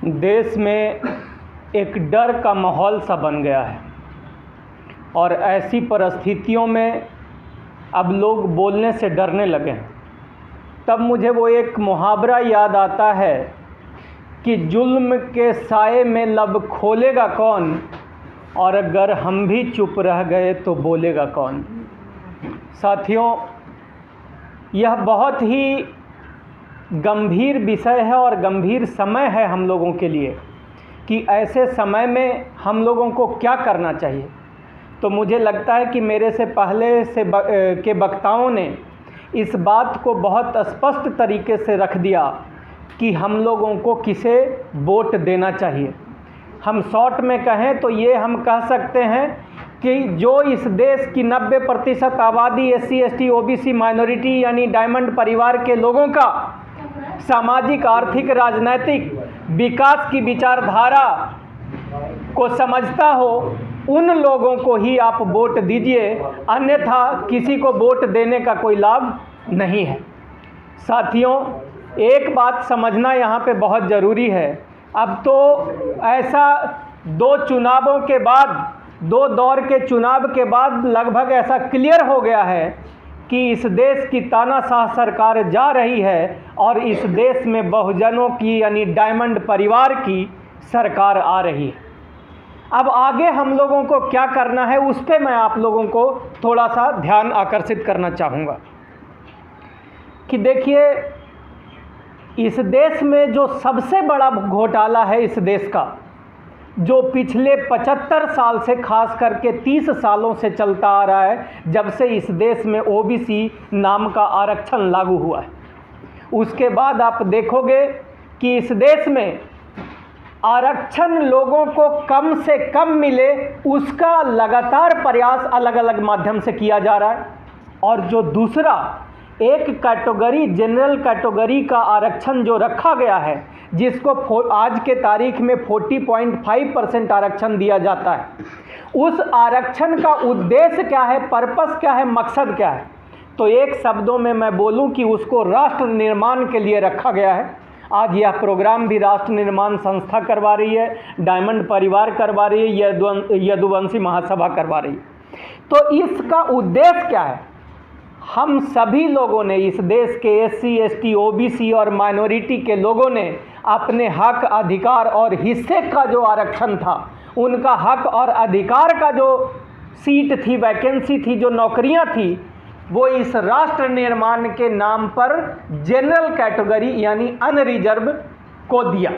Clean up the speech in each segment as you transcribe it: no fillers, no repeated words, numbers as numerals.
देश में एक डर का माहौल सा बन गया है और ऐसी परिस्थितियों में अब लोग बोलने से डरने लगे हैं। तब मुझे वो एक मुहावरा याद आता है कि जुल्म के साए में लब खोलेगा कौन, और अगर हम भी चुप रह गए तो बोलेगा कौन। साथियों, यह बहुत ही गंभीर विषय है और गंभीर समय है हम लोगों के लिए कि ऐसे समय में हम लोगों को क्या करना चाहिए। तो मुझे लगता है कि मेरे से पहले के वक्ताओं ने इस बात को बहुत स्पष्ट तरीके से रख दिया कि हम लोगों को किसे वोट देना चाहिए। हम शॉर्ट में कहें तो ये हम कह सकते हैं कि जो इस देश की 90% आबादी SC ST OBC माइनॉरिटी यानी डायमंड परिवार के लोगों का सामाजिक, आर्थिक, राजनीतिक विकास की विचारधारा को समझता हो, उन लोगों को ही आप वोट दीजिए, अन्यथा किसी को वोट देने का कोई लाभ नहीं है। साथियों, एक बात समझना यहाँ पे बहुत ज़रूरी है। अब तो ऐसा दो दौर के चुनाव के बाद लगभग ऐसा क्लियर हो गया है कि इस देश की तानाशाह सरकार जा रही है और इस देश में बहुजनों की यानी डायमंड परिवार की सरकार आ रही है। अब आगे हम लोगों को क्या करना है, उस पर मैं आप लोगों को थोड़ा सा ध्यान आकर्षित करना चाहूँगा कि देखिए, इस देश में जो सबसे बड़ा घोटाला है इस देश का, जो पिछले 75 साल से खास करके 30 सालों से चलता आ रहा है, जब से इस देश में OBC नाम का आरक्षण लागू हुआ है, उसके बाद आप देखोगे कि इस देश में आरक्षण लोगों को कम से कम मिले, उसका लगातार प्रयास अलग अलग माध्यम से किया जा रहा है। और जो दूसरा एक कैटेगरी, जनरल कैटेगरी का आरक्षण जो रखा गया है, जिसको आज के तारीख में 40.5% आरक्षण दिया जाता है, उस आरक्षण का उद्देश्य क्या है, पर्पस क्या है, मकसद क्या है? तो एक शब्दों में मैं बोलूं कि उसको राष्ट्र निर्माण के लिए रखा गया है। आज यह प्रोग्राम भी राष्ट्र निर्माण संस्था करवा रही है, डायमंड परिवार करवा रही है, यदुवंशी महासभा करवा रही है। तो इसका उद्देश्य क्या है? हम सभी लोगों ने, इस देश के SC ST OBC और माइनॉरिटी के लोगों ने अपने हक, अधिकार और हिस्से का जो आरक्षण था, उनका हक और अधिकार का जो सीट थी, वैकेंसी थी, जो नौकरियां थी, वो इस राष्ट्र निर्माण के नाम पर जनरल कैटेगरी यानी अनरिजर्व को दिया।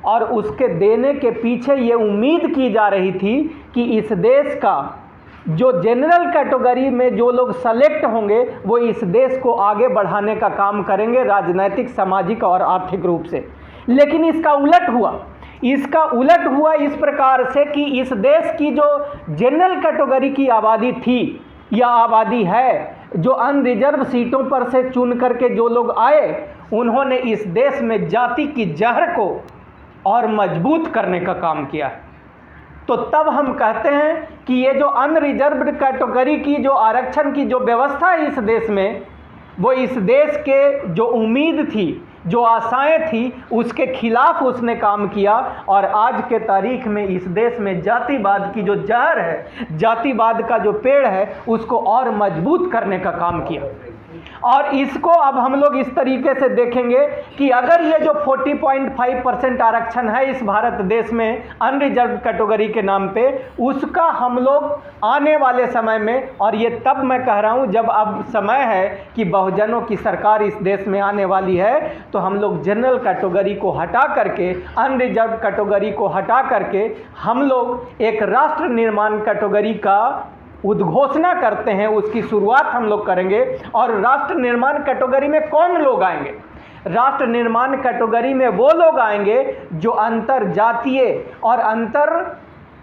और उसके देने के पीछे ये उम्मीद की जा रही थी कि इस देश का जो जनरल कैटेगरी में जो लोग सेलेक्ट होंगे, वो इस देश को आगे बढ़ाने का काम करेंगे, राजनीतिक, सामाजिक और आर्थिक रूप से। लेकिन इसका उलट हुआ इस प्रकार से कि इस देश की जो जनरल कैटेगरी की आबादी थी या आबादी है, जो अनरिजर्व सीटों पर से चुन करके जो लोग आए, उन्होंने इस देश में जाति की जहर को और मजबूत करने का काम किया है। तो तब हम कहते हैं कि ये जो अनरिजर्व्ड कैटेगरी की जो आरक्षण की जो व्यवस्था है इस देश में, वो इस देश के जो उम्मीद थी, जो आशाएं थी, उसके खिलाफ उसने काम किया। और आज के तारीख में इस देश में जातिवाद की जो जहर है, जातिवाद का जो पेड़ है, उसको और मजबूत करने का काम किया। और इसको अब हम लोग इस तरीके से देखेंगे कि अगर ये जो 40.5% आरक्षण है इस भारत देश में अनरिजर्व कैटेगरी के नाम पे, उसका हम लोग आने वाले समय में, और ये तब मैं कह रहा हूँ जब अब समय है कि बहुजनों की सरकार इस देश में आने वाली है, तो हम लोग जनरल कैटेगरी को हटा करके, अनरिजर्व कैटेगरी को हटा करके, हम लोग एक राष्ट्र निर्माण कैटेगरी का उद्घोषणा करते हैं, उसकी शुरुआत हम लोग करेंगे। और राष्ट्र निर्माण कैटेगरी में कौन लोग आएंगे? राष्ट्र निर्माण कैटेगरी में वो लोग आएंगे जो अंतर जातीय और अंतर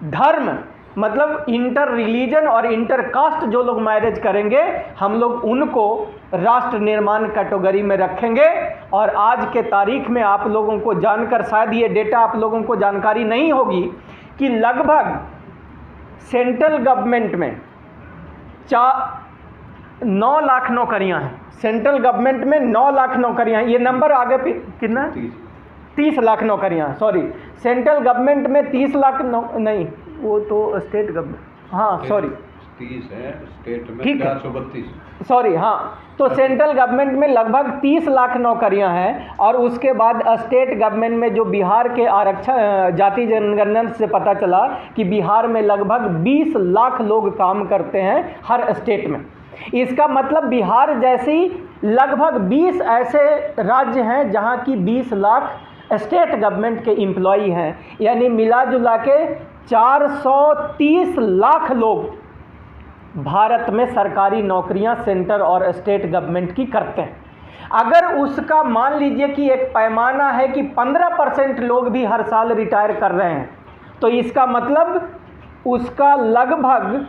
धर्म, मतलब इंटर रिलीजन और इंटर कास्ट जो लोग मैरिज करेंगे, हम लोग उनको राष्ट्र निर्माण कैटेगरी में रखेंगे। और आज के तारीख में आप लोगों को जानकर, शायद ये डेटा आप लोगों को जानकारी नहीं होगी कि लगभग सेंट्रल गवर्नमेंट में 9 लाख नौकरियां हैं। सेंट्रल गवर्नमेंट में 9 लाख नौकरियां हैं। ये नंबर आगे कितना? 30 लाख नौकरियां, सॉरी, सेंट्रल गवर्नमेंट में 30 लाख नहीं, वो तो स्टेट गवर्नमेंट, हाँ सॉरी 30 है, स्टेट में ठीक है, 432, सॉरी, हाँ, तो सेंट्रल गवर्नमेंट में लगभग 30 लाख नौकरियां हैं, और उसके बाद स्टेट गवर्नमेंट में जो बिहार के आरक्षण जाति जनगणना से पता चला कि बिहार में लगभग 20 लाख लोग काम करते हैं हर स्टेट में। इसका मतलब बिहार जैसी लगभग 20 ऐसे राज्य हैं जहां की 20 लाख स्टेट गवर्नमेंट के एम्प्लॉई हैं, यानी मिला जुला के 430 लाख लोग भारत में सरकारी नौकरियां सेंटर और स्टेट गवर्नमेंट की करते हैं। अगर उसका मान लीजिए कि एक पैमाना है कि 15% लोग भी हर साल रिटायर कर रहे हैं, तो इसका मतलब उसका लगभग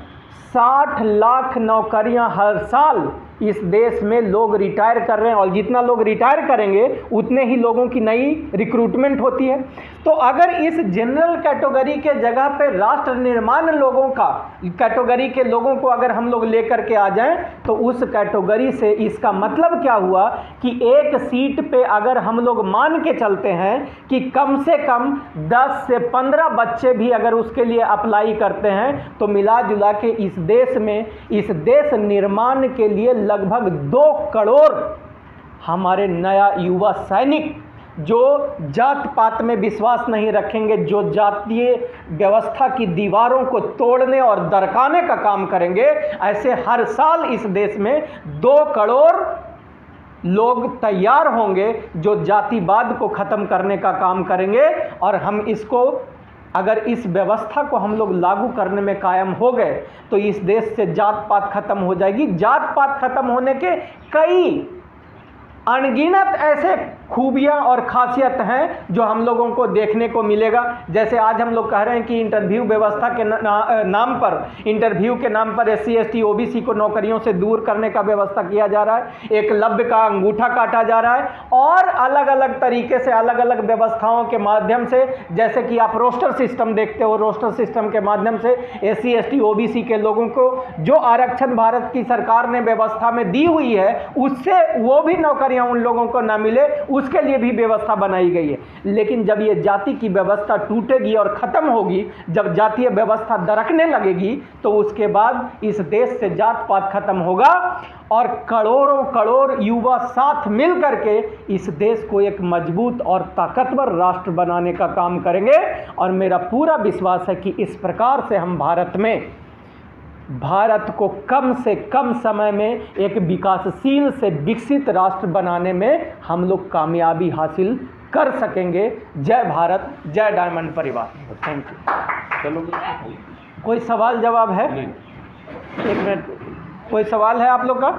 60 लाख नौकरियां हर साल इस देश में लोग रिटायर कर रहे हैं, और जितना लोग रिटायर करेंगे उतने ही लोगों की नई रिक्रूटमेंट होती है। तो अगर इस जनरल कैटेगरी के जगह पे राष्ट्र निर्माण लोगों का कैटेगरी के लोगों को अगर हम लोग लेकर के आ जाएं, तो उस कैटेगरी से इसका मतलब क्या हुआ कि एक सीट पे अगर हम लोग मान के चलते हैं कि कम से कम 10 से 15 बच्चे भी अगर उसके लिए अप्लाई करते हैं, तो मिला जुला के इस देश में इस देश निर्माण के लिए लगभग 2 करोड़ हमारे नया युवा सैनिक जो जात पात में विश्वास नहीं रखेंगे, जो जातीय व्यवस्था की दीवारों को तोड़ने और दरकाने का काम करेंगे, ऐसे हर साल इस देश में 2 करोड़ लोग तैयार होंगे जो जातिवाद को ख़त्म करने का काम करेंगे। और हम इसको अगर इस व्यवस्था को हम लोग लागू करने में कायम हो गए तो इस देश से जात पात खत्म हो जाएगी। जात पात खत्म होने के कई अनगिनत ऐसे खूबियां और खासियत हैं जो हम लोगों को देखने को मिलेगा। जैसे आज हम लोग कह रहे हैं कि इंटरव्यू व्यवस्था के नाम पर, इंटरव्यू के नाम पर SC ST OBC को नौकरियों से दूर करने का व्यवस्था किया जा रहा है, एकलव्य का अंगूठा काटा जा रहा है, और अलग अलग तरीके से अलग अलग व्यवस्थाओं के माध्यम से, जैसे कि आप रोस्टर सिस्टम देखते हो, रोस्टर सिस्टम के माध्यम से SC ST OBC के लोगों को जो आरक्षण भारत की सरकार ने व्यवस्था में दी हुई है, उससे वो भी नौकरियां उन लोगों को ना मिले, उसके लिए भी व्यवस्था बनाई गई है। लेकिन जब ये जाति की व्यवस्था टूटेगी और खत्म होगी, जब जातीय व्यवस्था दरकने लगेगी, तो उसके बाद इस देश से जात पात खत्म होगा और करोड़ों करोड़ युवा साथ मिल करके इस देश को एक मजबूत और ताकतवर राष्ट्र बनाने का काम करेंगे। और मेरा पूरा विश्वास है कि इस प्रकार से हम भारत को कम से कम समय में एक विकासशील से विकसित राष्ट्र बनाने में हम लोग कामयाबी हासिल कर सकेंगे। जय भारत, जय डायमंड परिवार। Thank you. चलो, कोई सवाल जवाब है? नहीं। 1 मिनट, कोई सवाल है आप लोग का?